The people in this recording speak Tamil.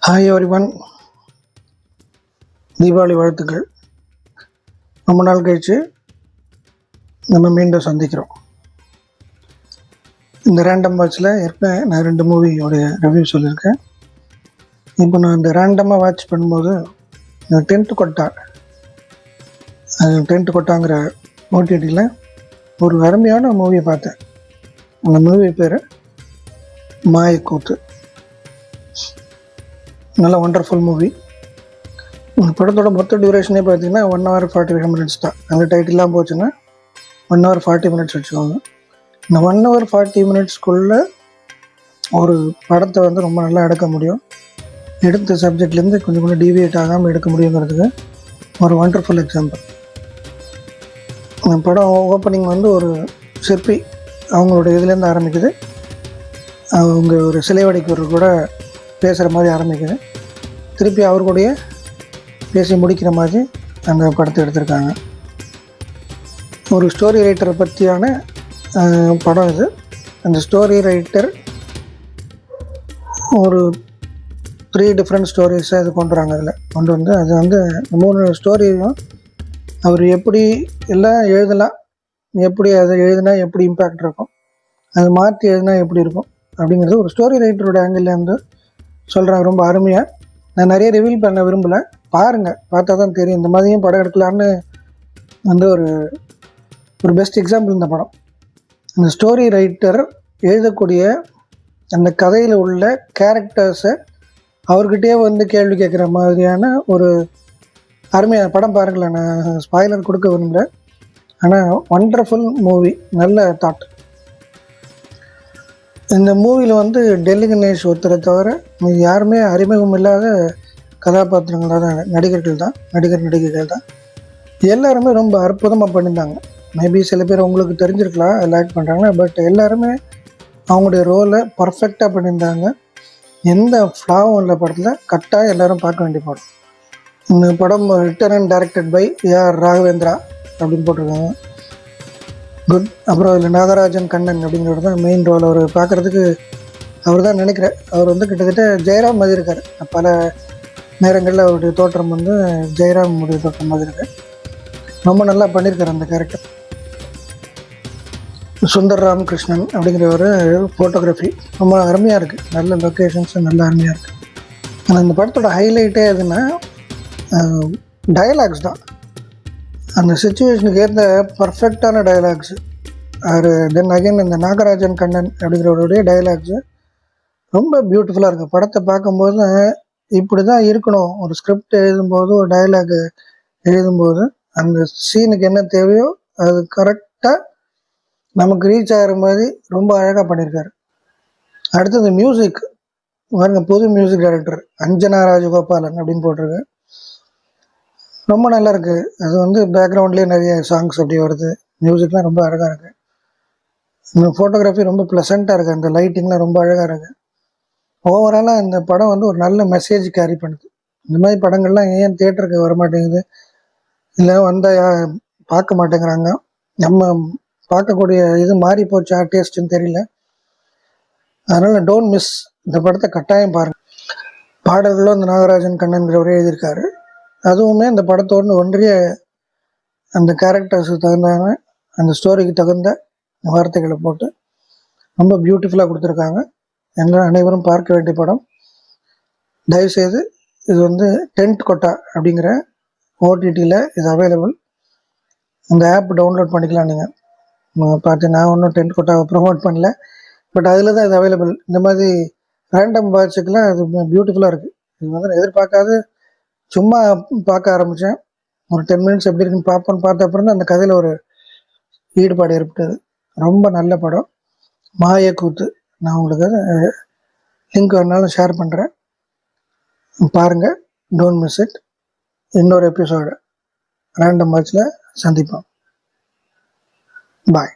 ஹாய் எவ்ரிவன், தீபாவளி வாழ்த்துக்கள். ரொம்ப நாள் கழித்து நம்ம மீண்டும் சந்திக்கிறோம். இந்த ரேண்டம் வாட்சில் ஏற்கனவே நான் 2 மூவியோடைய ரிவ்யூ சொல்லியிருக்கேன். இப்போ நான் இந்த ரேண்டமாக வாட்ச் பண்ணும்போது டென்ட் கொட்டாங்கிற ஓடிடியில் ஒரு அருமையான மூவியை பார்த்தேன். அந்த மூவி பேர் மாயக்கூத்து. நல்ல ஒண்டர்ஃபுல் மூவி. இந்த படத்தோட மொத்த டியூரேஷனே பார்த்தீங்கன்னா 1 hour 45 minutes தான். அந்த டைட்டிலாம் போச்சுன்னா 1 hour 40 minutes வச்சுக்கோங்க. இந்த 1 hour 40 minutesக்குள்ளே ஒரு படத்தை வந்து ரொம்ப நல்லா எடுக்க முடியும். எடுத்த சப்ஜெக்ட்லேருந்து கொஞ்சம் டீவியேட் ஆகாமல் எடுக்க முடியுங்கிறதுக்கு ஒரு ஒண்டர்ஃபுல் எக்ஸாம்பிள். இந்த படம் ஓப்பனிங் வந்து ஒரு சிற்பி அவங்களோட இதுலேருந்து ஆரம்பிக்குது. அவங்க ஒரு சிலை வடிக்கிறவர் கூட பேசுகிற மாதிரி ஆரம்பிக்குது. திருப்பி அவர் கூடயே பேசி முடிக்கிற மாதிரி அந்த படத்தை எடுத்திருக்காங்க. ஒரு ஸ்டோரி ரைட்டரை பற்றியான படம் இது. அந்த ஸ்டோரி ரைட்டர் ஒரு 3 different ஸ்டோரிஸை இது கொண்டு வந்து அது வந்து 3 ஸ்டோரியும் அவர் எப்படி எல்லாம் எழுதலாம், எப்படி அதை எழுதினா எப்படி இம்பேக்ட் இருக்கும், அதை மாற்றி எழுதினா எப்படி இருக்கும் அப்படிங்கிறது ஒரு ஸ்டோரி ரைட்டரோட ஆங்கிள்லேருந்து சொல்கிறாங்க. ரொம்ப அருமையாக. நான் நிறைய ரிவீல் பண்ண விரும்பலை, பாருங்கள், பார்த்தா தான் தெரியும். இந்த மாதிரியும் படம் எடுக்கலான்னு வந்து ஒரு பெஸ்ட் எக்ஸாம்பிள் இந்த படம். அந்த ஸ்டோரி ரைட்டர் எழுதக்கூடிய அந்த கதையில் உள்ள கேரக்டர்ஸை அவர்கிட்டயே வந்து கேள்வி கேட்குற மாதிரியான ஒரு அருமையான படம். பாருங்களேன், நான் ஸ்பாய்லர் கொடுக்க விரும்பல, ஆனால் ஒண்டர்ஃபுல் மூவி, நல்ல தாட். இந்த மூவியில் வந்து டெல்லி கணேஷ் ஒருத்தரை தவிர யாருமே அறிமுகம் இல்லாத கதாபாத்திரங்களாக தான் நடிகர்கள் தான். எல்லாருமே ரொம்ப அற்புதமாக பண்ணியிருந்தாங்க. மேபி சில பேர் உங்களுக்கு தெரிஞ்சிருக்கலாம் லைக் பண்ணுறாங்கன்னா, பட் எல்லாருமே அவங்களுடைய ரோலை பர்ஃபெக்டாக பண்ணியிருந்தாங்க. எந்த ஃப்ளாவும் இல்லை படத்தில். கட்டாயம் எல்லோரும் பார்க்க வேண்டிய படம். இந்த படம் written and directed by AR Raghavendra அப்படின்னு போட்டிருக்காங்க. குட். அப்புறம் அதில் நாகராஜன் கண்ணன் அப்படிங்கிறவர் தான் மெயின் ரோல். அவர் பார்க்குறதுக்கு அவர் தான் நினைக்கிறேன். அவர் வந்து கிட்டத்தட்ட ஜெயராம் மாதிரி இருக்கார். பல நேரங்களில் அவருடைய தோற்றம் வந்து ஜெயராமுடைய தோற்றம் மாதிரி இருக்கு. ரொம்ப நல்லா பண்ணியிருக்கார் அந்த கேரக்டர். சுந்தர் ராமகிருஷ்ணன் அப்படிங்கிற ஒரு ஃபோட்டோகிராஃபி ரொம்ப அருமையாக இருக்குது. நல்ல லொக்கேஷன்ஸும் நல்ல அருமையாக இருக்குது. ஆனால் இந்த படத்தோட ஹைலைட்டே எதுன்னா டயலாக்ஸ் தான். அந்த சுச்சுவேஷனுக்கு ஏற்ற பர்ஃபெக்டான டயலாக்ஸு. தென் அகைன் இந்த நாகராஜன் கண்ணன் அப்படிங்கிறவருடைய டயலாக்ஸு ரொம்ப பியூட்டிஃபுல்லாக இருக்குது. படத்தை பார்க்கும்போது இப்படி தான் இருக்கணும். ஒரு ஸ்கிரிப்ட் எழுதும்போது, ஒரு டயலாக் எழுதும்போது அந்த சீனுக்கு என்ன தேவையோ அது கரெக்டாக நமக்கு ரீச் ஆகிற மாதிரி ரொம்ப அழகாக பண்ணியிருக்காரு. அடுத்தது மியூசிக் பாருங்க, புது மியூசிக் டைரக்டர் அஞ்சனா ராஜகோபாலன் அப்படின்னு போட்டிருக்கு. ரொம்ப நல்லா இருக்குது. அது வந்து பேக்ரவுண்ட்லேயே நிறைய சாங்ஸ் அப்படி வருது. மியூசிக்லாம் ரொம்ப அழகாக இருக்குது. இந்த ஃபோட்டோகிராஃபி ரொம்ப ப்ளசண்ட்டாக இருக்குது. அந்த லைட்டிங்லாம் ரொம்ப அழகாக இருக்குது. ஓவராலாக இந்த படம் வந்து ஒரு நல்ல மெசேஜ் கேரி பண்ணுது. இந்த மாதிரி படங்கள்லாம் ஏன் தியேட்டருக்கு வர மாட்டேங்குது, இல்லை வந்தால் பார்க்க மாட்டேங்கிறாங்க? நம்ம பார்க்கக்கூடிய இது மாறி போச்சா, டேஸ்ட்டுன்னு தெரியல. அதனால் டோன்ட் மிஸ், இந்த படத்தை கட்டாயம் பாருங்கள். பாடல்களும் இந்த நாகராஜன் கண்ணன்கிறவரே எழுதியிருக்காரு. அதுவுமே அந்த படத்தோடு ஒன்றிய அந்த கேரக்டர்ஸுக்கு தகுந்தாங்க, அந்த ஸ்டோரிக்கு தகுந்த வார்த்தைகளை போட்டு ரொம்ப பியூட்டிஃபுல்லாக கொடுத்துருக்காங்க. அனைவரும் பார்க்க வேண்டிய படம். தயவுசெய்து இது வந்து டென்ட் கொட்டா அப்படிங்கிற ஓடிடியில் இது அவைலபிள். அந்த ஆப் டவுன்லோட் பண்ணிக்கலாம். நீங்கள் பார்த்து, நான் ஒன்றும் டென்ட் கொட்டாவை ப்ரொமோட் பண்ணல, பட் அதில் தான் இது அவைலபிள். இந்த மாதிரி ரேண்டம் வாட்சுக்கெலாம் அது பியூட்டிஃபுல்லாக இருக்குது. இது வந்து எதிர்பார்க்காது சும்மா பார்க்க ஆரம்பித்தேன். ஒரு 10 minutes எப்படி இருக்குன்னு பார்த்த அப்புறம் தான் அந்த கதையில் ஒரு ஈடுபாடு ஏற்பட்டது. ரொம்ப நல்ல படம் மாயக்கூத்து. நான் உங்களுக்கு லிங்க் வேணாலும் ஷேர் பண்ணுறேன், பாருங்கள். Don't miss it. இன்னொரு எபிசோடு ரேண்டம் வாட்சில் சந்திப்போம். பாய்.